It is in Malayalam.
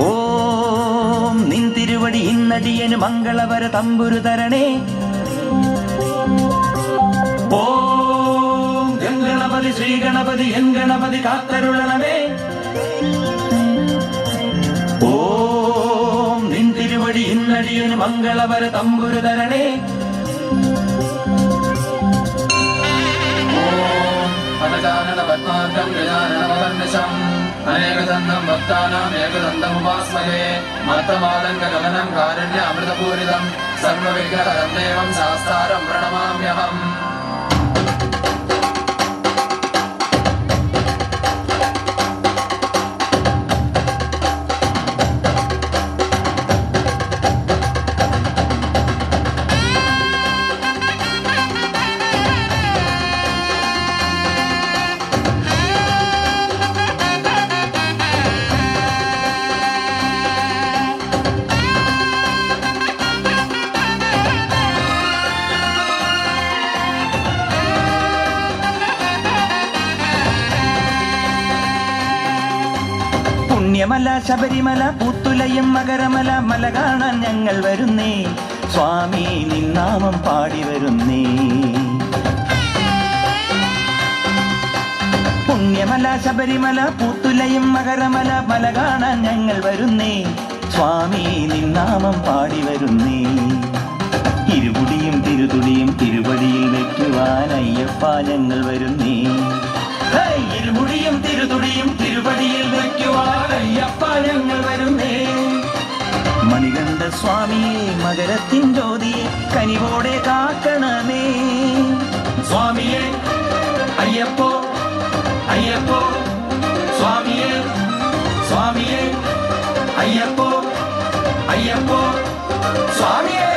ഓം നിൻ തിരുവടി ഇന്നടിയന് മംഗളവര തമ്പുരു തരണേ. ഓം ഗംഗണപതി ശ്രീഗണപതി എൻ ഗണപതി കാത്തരുളണമേ. ഓം നിൻ തിരുവടി ഇന്നടിയന് മംഗളവര തമ്പുരു തരണേ. പദ്മാർഗം ഗജാനനമഹർനിശം അനേകദന്തം ഭക്താനാം ഏകദന്തമുപാസ്മഹേ. മത്തമാതംഗഗമനം കാരുണ്യ അമൃതപൂരിതം സർവവിഘ്നഹരം ദേവം ശാസ്താരം പ്രണമാമ്യഹം. പുണ്യമല ശബരിമല പൂത്തുലയും മകരമല മല കാണാൻ ഞങ്ങൾ വരുന്നേ. സ്വാമി നിന്നാമം പാടി വരുന്നേ. പുണ്യമല ശബരിമല പൂത്തുലയും മകരമല മല കാണാൻ ഞങ്ങൾ വരുന്നേ. സ്വാമി നിന്നാമം പാടി വരുന്നേ. ഇരുമുടിയും തിരുതുടിയും തിരുവടിയിൽ വയ്ക്കുവാൻ അയ്യപ്പ ഞങ്ങൾ വരുന്നേ. ഇരുമുടിയും തിരുതുടിയും തിരുവടിയിൽ വയ്ക്കുവാൻ അയ്യപ്പ ഞങ്ങൾ വരുന്നേ. മണികണ്ഠ സ്വാമിയെ മകരത്തിൻ ജ്യോതിയെ കനിവോടെ കാക്കണമേ. സ്വാമിയെ അയ്യപ്പോ അയ്യപ്പോ സ്വാമിയെ സ്വാമിയെ അയ്യപ്പോ അയ്യപ്പോ സ്വാമിയെ.